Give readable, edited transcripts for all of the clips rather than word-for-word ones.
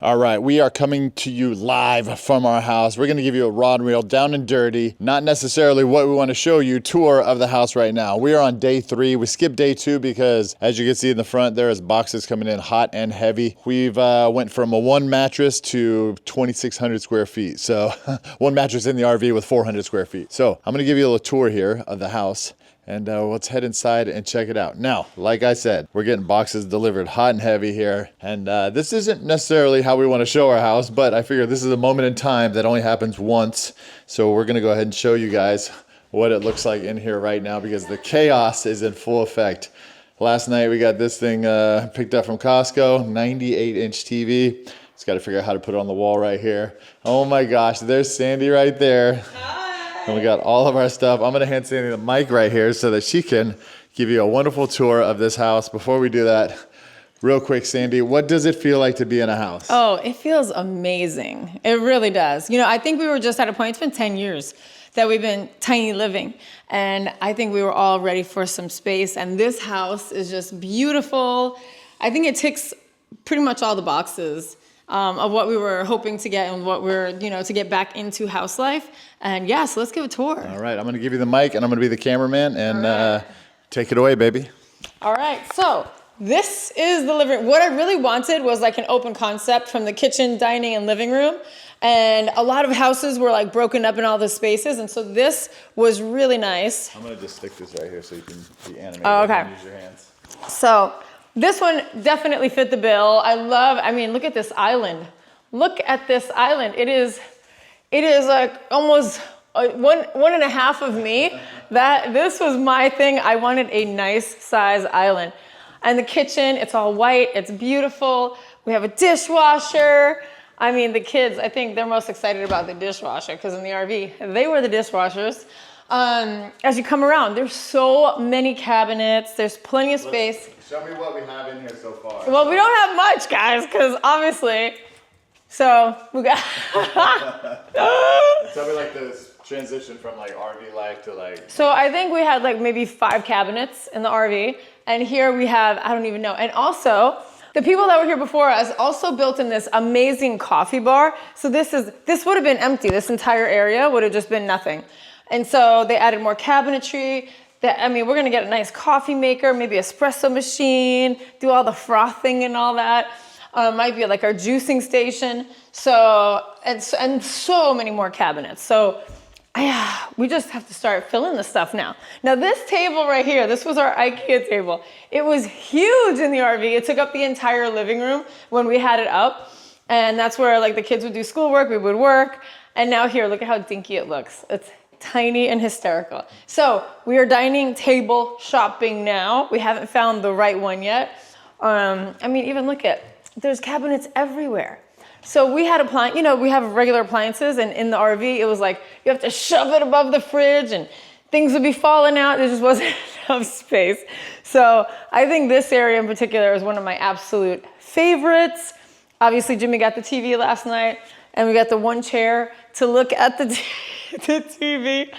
All right, we are coming to you live from our house. We're gonna give you a raw and real, down and dirty, not necessarily what we wanna show you, tour of the house right now. We are on day 3. We skipped day 2 because, as you can see in the front, there is boxes coming in hot and heavy. We've went from a 1 mattress to 2,600 square feet. So 1 mattress in the RV with 400 square feet. So I'm gonna give you a little tour here of the house. And let's head inside and check it out. Now, like I said, we're getting boxes delivered hot and heavy here. And this isn't necessarily how we want to show our house, but I figure this is a moment in time that only happens once. So we're gonna go ahead and show you guys what it looks like in here right now because the chaos is in full effect. Last night we got this thing picked up from Costco, 98-inch TV. Just gotta figure out how to put it on the wall right here. Oh my gosh, there's Sandy right there. And we got all of our stuff. I'm gonna hand Sandy the mic right here so that she can give you a wonderful tour of this house. Before we do that, real quick, Sandy, what does it feel like to be in a house? Oh, it feels amazing. It really does. You know, I think we were just at a point, it's been 10 years that we've been tiny living. And I think we were all ready for some space. And this house is just beautiful. I think it ticks pretty much all the boxes of what we were hoping to get and what we're, to get back into house life. And yeah, so let's give a tour. All right, I'm gonna give you the mic and I'm gonna be the cameraman and take it away, baby. All right, so this is the living room. What I really wanted was like an open concept from the kitchen, dining, and living room. And a lot of houses were like broken up in all the spaces. And so this was really nice. I'm gonna just stick this right here so you can be animated. Oh, okay. And use your hands. So this one definitely fit the bill. Look at this island. Look at this island. It is like almost one and a half of me. This was my thing. I wanted a nice size island. And the kitchen, it's all white, it's beautiful. We have a dishwasher. I mean, the kids, I think they're most excited about the dishwasher because in the RV, they were the dishwashers. As you come around, there's so many cabinets. There's plenty of space. Show me what we have in here so far. Well, we don't have much, guys, because obviously, so we got. Tell me like this transition from like RV life to like. So I think we had like maybe 5 cabinets in the RV, and here we have, I don't even know. And also, the people that were here before us also built in this amazing coffee bar. So this would have been empty. This entire area would have just been nothing. And so they added more cabinetry. We're gonna get a nice coffee maker, maybe espresso machine, do all the frothing and all that. Might be like our juicing station. So, and so many more cabinets. So we just have to start filling the stuff now. Now this table right here, this was our IKEA table. It was huge in the RV. It took up the entire living room when we had it up. And that's where like the kids would do schoolwork, we would work. And now here, look at how dinky it looks. It's tiny and hysterical. So we are dining table shopping now. We haven't found the right one yet. Even look at, there's cabinets everywhere. So we had we have regular appliances, and in the RV, it was like, you have to shove it above the fridge and things would be falling out. There just wasn't enough space. So I think this area in particular is one of my absolute favorites. Obviously, Jimmy got the TV last night, and we got the one chair to look at the TV.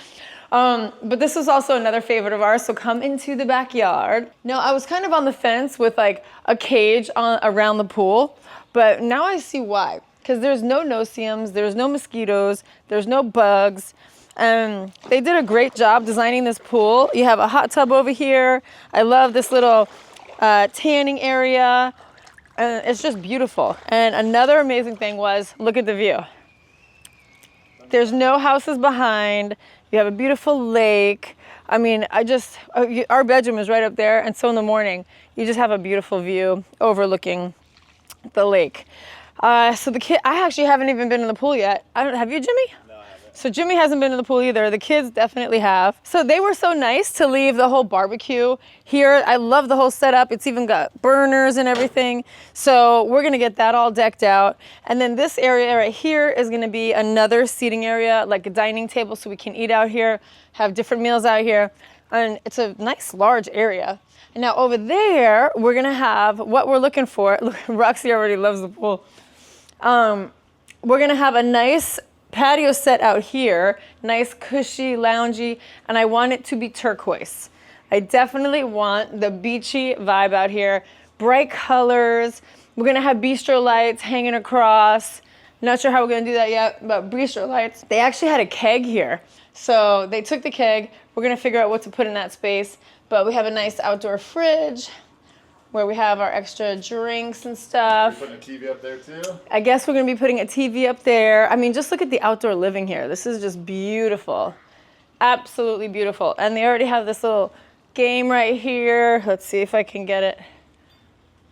But this was also another favorite of ours, so come into the backyard. Now, I was kind of on the fence with like a cage around the pool, but now I see why. Because there's no no-see-ums, there's no mosquitoes, there's no bugs. They did a great job designing this pool. You have a hot tub over here. I love this little tanning area. It's just beautiful. And another amazing thing was, look at the view. There's no houses behind. You have a beautiful lake. Our bedroom is right up there. And so in the morning, you just have a beautiful view overlooking the lake. So I actually haven't even been in the pool yet. Have you, Jimmy? No, I haven't. So Jimmy hasn't been in the pool either. The kids definitely have. So they were so nice to leave the whole barbecue here. I love the whole setup. It's even got burners and everything. So we're gonna get that all decked out. And then this area right here is gonna be another seating area, like a dining table, so we can eat out here, have different meals out here. And it's a nice large area. And now over there, we're gonna have what we're looking for. Look, Roxy already loves the pool. We're gonna have a nice patio set out here, nice cushy, loungy, and I want it to be turquoise. I definitely want the beachy vibe out here, bright colors, We're gonna have bistro lights hanging across. Not sure how we're gonna do that yet, but bistro lights. They actually had a keg here. So they took the keg. We're gonna figure out what to put in that space. But we have a nice outdoor fridge where we have our extra drinks and stuff. Are you putting a TV up there too? I guess we're gonna be putting a TV up there. I mean, just look at the outdoor living here. This is just beautiful. Absolutely beautiful. And they already have this little game right here. Let's see if I can get it.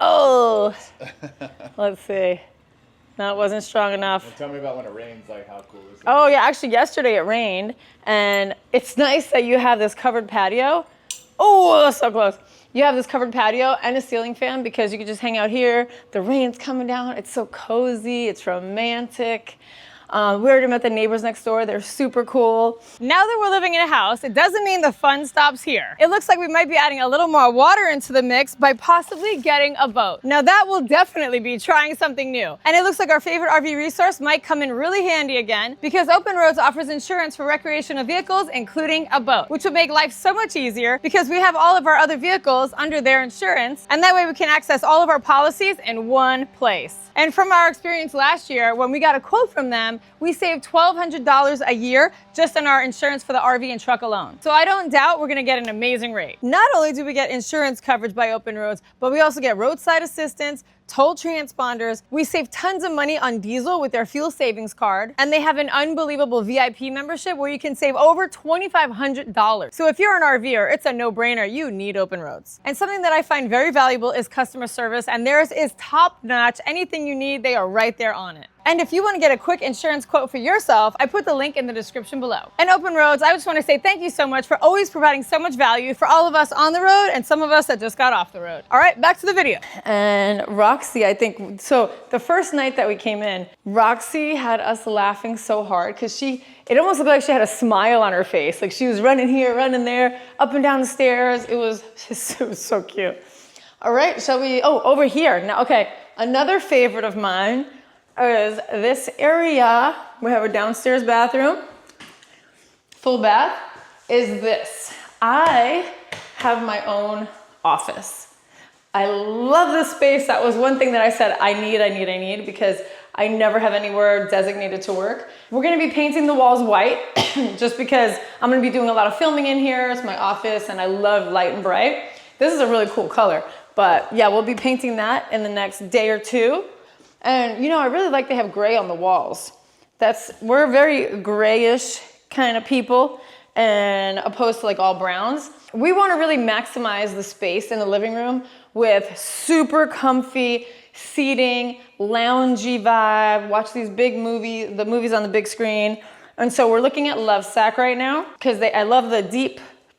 Oh, let's see. No, it wasn't strong enough. Well, tell me about when it rains, like how cool is it? Oh yeah, actually yesterday it rained, and it's nice that you have this covered patio. Oh, that's so close. You have this covered patio and a ceiling fan because you can just hang out here. The rain's coming down. It's so cozy. It's romantic. We already met the neighbors next door. They're super cool. Now that we're living in a house, it doesn't mean the fun stops here. It looks like we might be adding a little more water into the mix by possibly getting a boat. Now that will definitely be trying something new. And it looks like our favorite RV resource might come in really handy again because Open Roads offers insurance for recreational vehicles, including a boat, which will make life so much easier because we have all of our other vehicles under their insurance. And that way we can access all of our policies in one place. And from our experience last year, when we got a quote from them, we saved $1,200 a year just on our insurance for the RV and truck alone. So I don't doubt we're gonna get an amazing rate. Not only do we get insurance coverage by Open Roads, but we also get roadside assistance, toll transponders. We save tons of money on diesel with their fuel savings card. And they have an unbelievable VIP membership where you can save over $2,500. So if you're an RVer, it's a no-brainer. You need Open Roads. And something that I find very valuable is customer service, and theirs is top-notch. Anything you need, they are right there on it. And if you want to get a quick insurance quote for yourself, I put the link in the description below. And Open Roads, I just want to say thank you so much for always providing so much value for all of us on the road and some of us that just got off the road. All right, back to the video. And Roxy, I think, so the first night that we came in, Roxy had us laughing so hard because it almost looked like she had a smile on her face. Like she was running here, running there, up and down the stairs. It was so cute. All right, shall we, over here. Now, okay, another favorite of mine is this area. We have a downstairs bathroom, full bath, is this. I have my own office. I love this space. That was one thing that I said I need because I never have anywhere designated to work. We're gonna be painting the walls white just because I'm gonna be doing a lot of filming in here. It's my office and I love light and bright. This is a really cool color, but yeah, we'll be painting that in the next day or two. And you know, I really like they have gray on the walls. We're very grayish kind of people and opposed to like all browns. We want to really maximize the space in the living room with super comfy seating, loungy vibe, watch these big the movies on the big screen. And so we're looking at Lovesac right now because I love the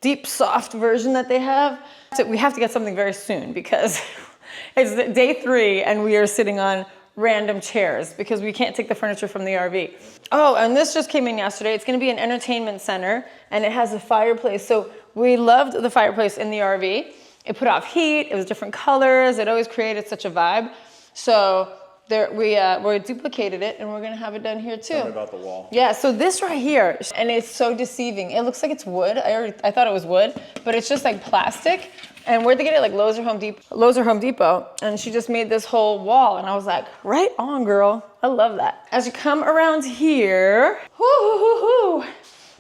deep soft version that they have. So we have to get something very soon because it's day 3 and we are sitting on random chairs because we can't take the furniture from the RV. Oh, and this just came in yesterday. It's gonna be an entertainment center and it has a fireplace. So we loved the fireplace in the RV. It put off heat, it was different colors. It always created such a vibe. So we duplicated it and we're gonna have it done here too. Tell me about the wall. Yeah, so this right here, and it's so deceiving. It looks like it's wood. I thought it was wood, but it's just like plastic. And where'd they get it? Like Lowe's or Home Depot. And she just made this whole wall. And I was like, right on, girl. I love that. As you come around here,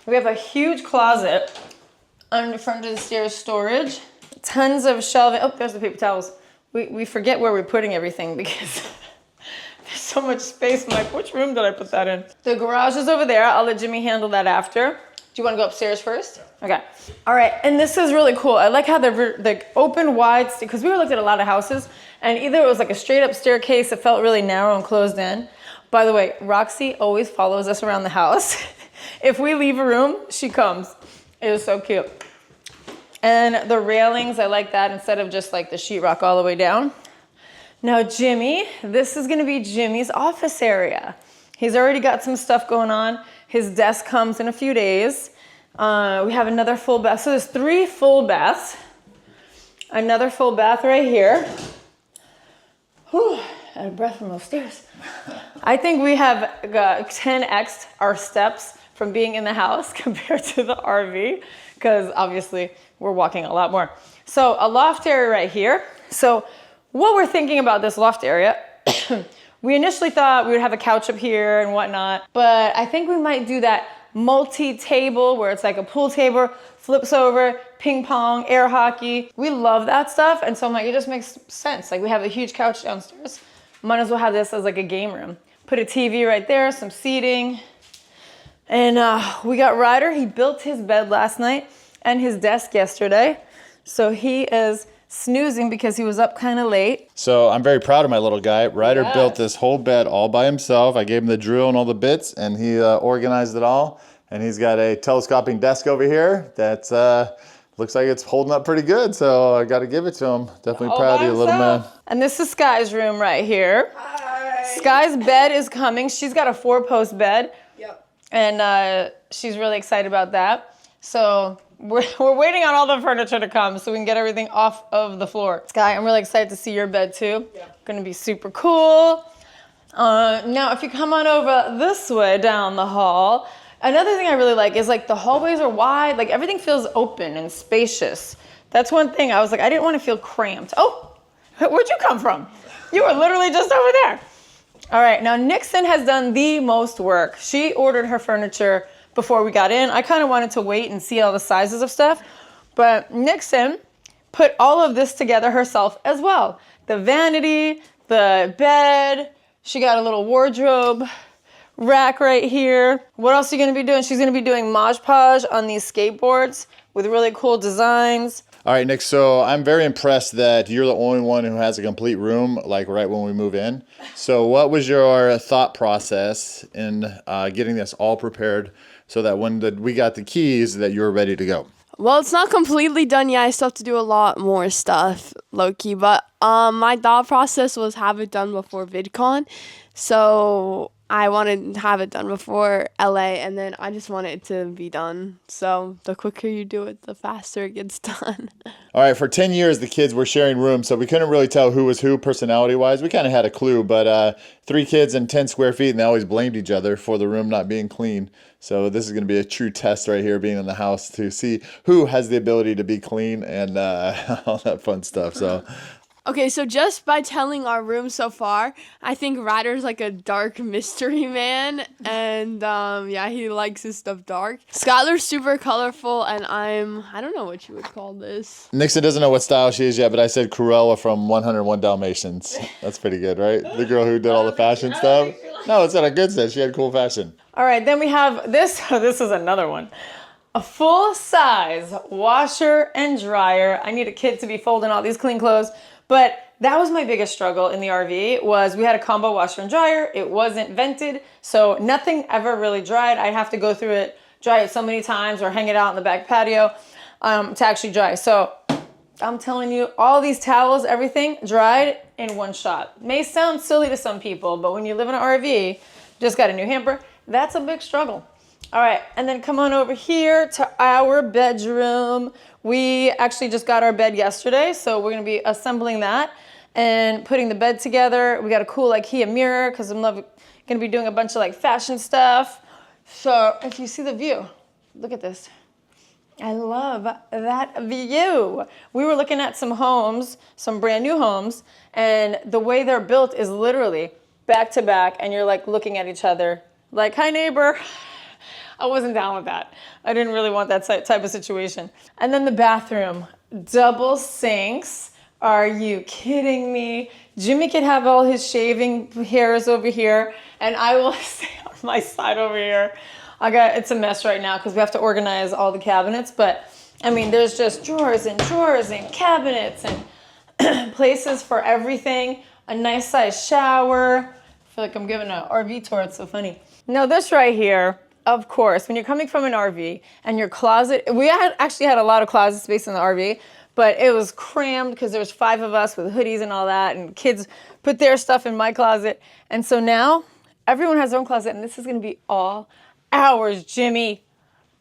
we have a huge closet under front of the stairs storage. Tons of shelving. Oh, there's the paper towels. We forget where we're putting everything because there's so much space. I'm like, which room did I put that in? The garage is over there. I'll let Jimmy handle that after. Do you want to go upstairs first? Okay. All right, and this is really cool. I like how the open wide, because we looked at a lot of houses, and either it was like a straight up staircase that felt really narrow and closed in. By the way, Roxy always follows us around the house. If we leave a room, she comes. It is so cute. And the railings, I like that instead of just like the sheetrock all the way down. Now Jimmy, this is gonna be Jimmy's office area. He's already got some stuff going on. His desk comes in a few days. We have another full bath. So there's 3 full baths. Another full bath right here. Whew, out of breath from those stairs. I think we have 10x'd our steps from being in the house compared to the RV, because obviously we're walking a lot more. So a loft area right here. So what we're thinking about this loft area, we initially thought we would have a couch up here and whatnot, but I think we might do that multi-table where it's like a pool table, flips over, ping pong, air hockey. We love that stuff. And so I'm like, it just makes sense. Like we have a huge couch downstairs. Might as well have this as like a game room. Put a TV right there, some seating. And we got Ryder. He built his bed last night and his desk yesterday. So he is snoozing because he was up kind of late. So I'm very proud of my little guy. Ryder built this whole bed all by himself. I gave him the drill and all the bits, and he organized it all. And he's got a telescoping desk over here that looks like it's holding up pretty good. So I got to give it to him. Definitely proud of you, little man. And this is Sky's room right here. Hi. Sky's bed is coming. She's got a 4-post bed. Yep. And she's really excited about that. So we're waiting on all the furniture to come so we can get everything off of the floor. Sky, I'm really excited to see your bed too. Yeah. Gonna be super cool. Now, if you come on over this way down the hall, another thing I really like is like the hallways are wide, like everything feels open and spacious. That's one thing I was like, I didn't want to feel cramped. Oh, where'd you come from? You were literally just over there. All right, now Nixon has done the most work. She ordered her furniture before we got in. I kind of wanted to wait and see all the sizes of stuff, but Nixon put all of this together herself as well. The vanity, the bed, she got a little wardrobe rack right here. What else are you gonna be doing? She's gonna be doing Mod Podge on these skateboards with really cool designs. All right, Nick, so I'm very impressed that you're the only one who has a complete room, like right when we move in. So what was your thought process in getting this all prepared so that when we got the keys that you were ready to go? Well, it's not completely done yet. I still have to do a lot more stuff, low-key. But my thought process was have it done before VidCon. So I wanted to have it done before LA, and then I just want it to be done. So the quicker you do it, the faster it gets done. All right, for 10 years, the kids were sharing rooms, so we couldn't really tell who was who personality-wise. We kind of had a clue, but 3 kids and 10 square feet, and they always blamed each other for the room not being clean. So this is going to be a true test right here, being in the house, to see who has the ability to be clean and all that fun stuff. So. Okay, so just by telling our room so far, I think Ryder's like a dark mystery man, and yeah, he likes his stuff dark. Skylar's super colorful, and I don't know what you would call this. Nixon doesn't know what style she is yet, but I said Cruella from 101 Dalmatians. That's pretty good, right? The girl who did all the fashion stuff. No, it's not a good sense. She had cool fashion. All right, then we have this. This is another one. A full-size washer and dryer. I need a kid to be folding all these clean clothes. But that was my biggest struggle in the RV, was we had a combo washer and dryer. It wasn't vented, so nothing ever really dried. I'd have to go through it, dry it so many times, or hang it out in the back patio to actually dry. So I'm telling you, all these towels, everything dried in one shot. May sound silly to some people, but when you live in an RV, just got a new hamper, that's a big struggle. All right, and then come on over here to our bedroom. We actually just got our bed yesterday, so we're gonna be assembling that and putting the bed together. We got a cool IKEA mirror because I'm gonna be doing a bunch of like fashion stuff. So if you see the view, look at this. I love that view. We were looking at some homes, some brand new homes, and the way they're built is literally back to back, and you're like looking at each other like, hi neighbor. I wasn't down with that. I didn't really want that type of situation. And then the bathroom, double sinks. Are you kidding me? Jimmy could have all his shaving hairs over here, and I will stay on my side over here. It's a mess right now because we have to organize all the cabinets, but I mean, there's just drawers and cabinets and places for everything. A nice size shower. I feel like I'm giving an RV tour, it's so funny. Now this right here, of course, when you're coming from an RV and your closet, we actually had a lot of closet space in the RV, but it was crammed because there was 5 of us with hoodies and all that, and kids put their stuff in my closet. And so now everyone has their own closet, and this is gonna be all ours, Jimmy.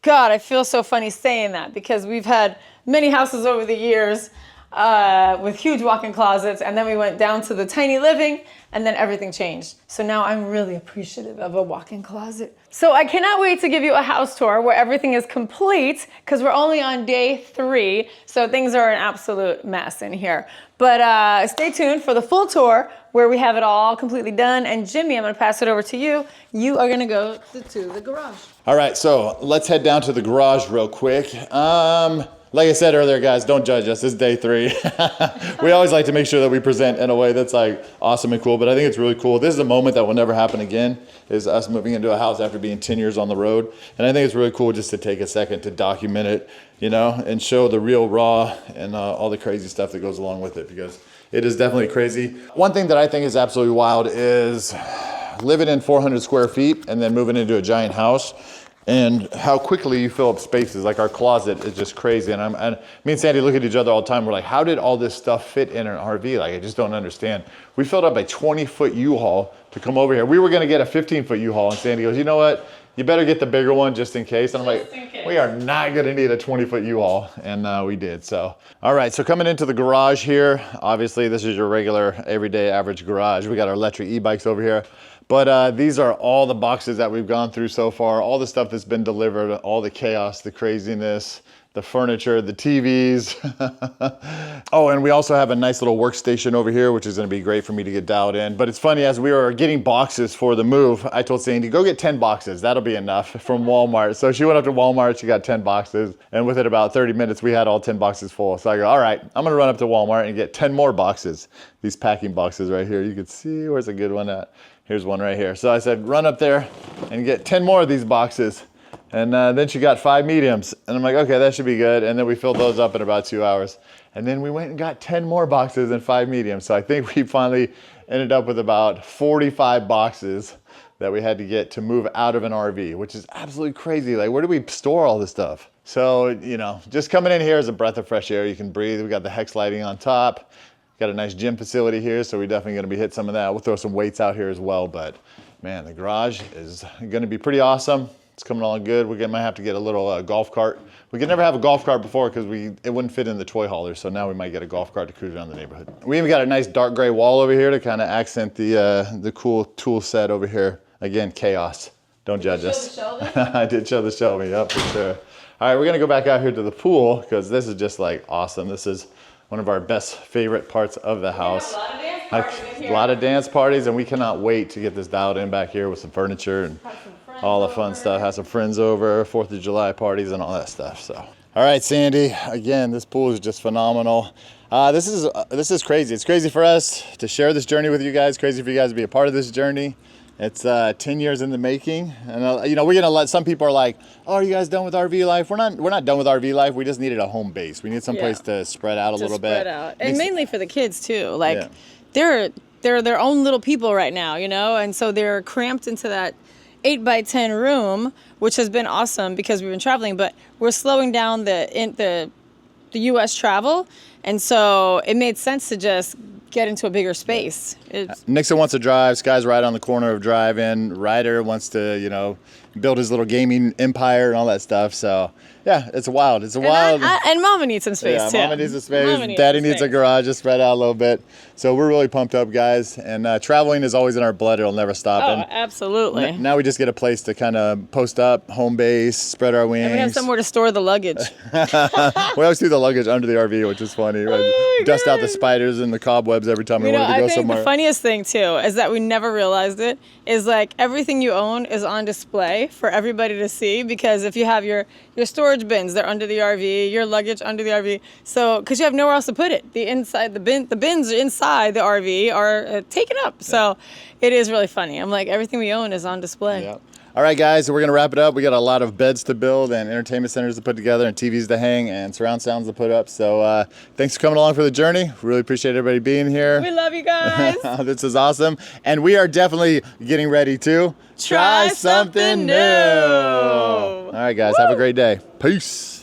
God, I feel so funny saying that because we've had many houses over the years. with huge walk-in closets. And then we went down to the tiny living, and then everything changed. So now I'm really appreciative of a walk-in closet. So I cannot wait to give you a house tour where everything is complete, because we're only on day 3. So things are an absolute mess in here. But stay tuned for the full tour where we have it all completely done. And Jimmy, I'm gonna pass it over to you. You are gonna go to the garage. All right, so let's head down to the garage real quick. Like I said earlier, guys, don't judge us. It's day 3. We always like to make sure that we present in a way that's like awesome and cool, but I think it's really cool. This is a moment that will never happen again, is us moving into a house after being 10 years on the road. And I think it's really cool just to take a second to document it, you know, and show the real raw and all the crazy stuff that goes along with it, because it is definitely crazy. One thing that I think is absolutely wild is living in 400 square feet and then moving into a giant house, and how quickly you fill up spaces. Like our closet is just crazy. And me and Sandy look at each other all the time. We're like, how did all this stuff fit in an RV? Like, I just don't understand. We filled up a 20-foot U-Haul to come over here. We were gonna get a 15-foot U-Haul, and Sandy goes, you know what? You better get the bigger one just in case. And I'm like, we are not gonna need a 20-foot U-Haul. And we did, so. All right, so coming into the garage here, obviously this is your regular, everyday average garage. We got our electric e-bikes over here. But these are all the boxes that we've gone through so far, all the stuff that's been delivered, all the chaos, the craziness, the furniture, the TVs. Oh, and we also have a nice little workstation over here, which is gonna be great for me to get dialed in. But it's funny, as we were getting boxes for the move, I told Sandy, go get 10 boxes. That'll be enough from Walmart. So she went up to Walmart, she got 10 boxes. And within about 30 minutes, we had all 10 boxes full. So I go, all right, I'm gonna run up to Walmart and get 10 more boxes. These packing boxes right here. You can see, where's a good one at? Here's one right here. So I said, run up there and get 10 more of these boxes. And then she got 5 mediums. And I'm like, okay, that should be good. And then we filled those up in about 2 hours. And then we went and got 10 more boxes and 5 mediums. So I think we finally ended up with about 45 boxes that we had to get to move out of an RV, which is absolutely crazy. Like, where do we store all this stuff? So, you know, just coming in here is a breath of fresh air. You can breathe. We got the hex lighting on top. Got a nice gym facility here, so we're definitely gonna be hitting some of that. We'll throw some weights out here as well, but man, the garage is gonna be pretty awesome. It's coming along good. We're gonna have to get a little golf cart. We could never have a golf cart before because it wouldn't fit in the toy hauler, so now we might get a golf cart to cruise around the neighborhood. We even got a nice dark gray wall over here to kind of accent the cool tool set over here. Again, chaos. Don't judge us. I did show the shelving, yep, for sure. All right, we're gonna go back out here to the pool because this is just like awesome. This is one of our best favorite parts of the house. A lot of dance parties, and we cannot wait to get this dialed in back here with some furniture and all the fun stuff. Have some friends over, 4th of July parties and all that stuff. So, all right, Sandy, again, this pool is just phenomenal. This is crazy. It's crazy for us to share this journey with you guys, crazy for you guys to be a part of this journey. It's 10 years in the making, and you know, we're gonna let some people are like, "Oh, are you guys done with RV life?" We're not done with RV life. We just needed a home base. We need some place to spread out a little bit. And mainly for the kids too. Like they're their own little people right now, you know, and so they're cramped into that 8x10 room, which has been awesome because we've been traveling. But we're slowing down the U.S. travel, and so it made sense to just get into a bigger space. Nixon wants to drive. Sky's right on the corner of drive-in. Ryder wants to, you know, build his little gaming empire and all that stuff. So yeah, it's wild. It's a wild. And Mama needs some space too. Mama needs a space. Daddy needs a garage to spread out a little bit. So we're really pumped up, guys. And traveling is always in our blood. It'll never stop. Oh, and absolutely. Now we just get a place to kind of post up, home base, spread our wings. And we have somewhere to store the luggage. We always do the luggage under the RV, which is funny. Right? Oh, dust out the spiders and the cobwebs every time we wanted to go somewhere. The funniest thing too is that we never realized it is like everything you own is on display for everybody to see, because if you have your storage bins, they're under the RV, your luggage under the RV. So because you have nowhere else to put it, the bins inside the RV are taken up. So it is really funny. I'm like, everything we own is on display. Yeah. All right, guys, so we're going to wrap it up. We got a lot of beds to build and entertainment centers to put together and TVs to hang and surround sounds to put up. So thanks for coming along for the journey. Really appreciate everybody being here. We love you guys. This is awesome. And we are definitely getting ready to try something new. All right, guys, have a great day. Peace.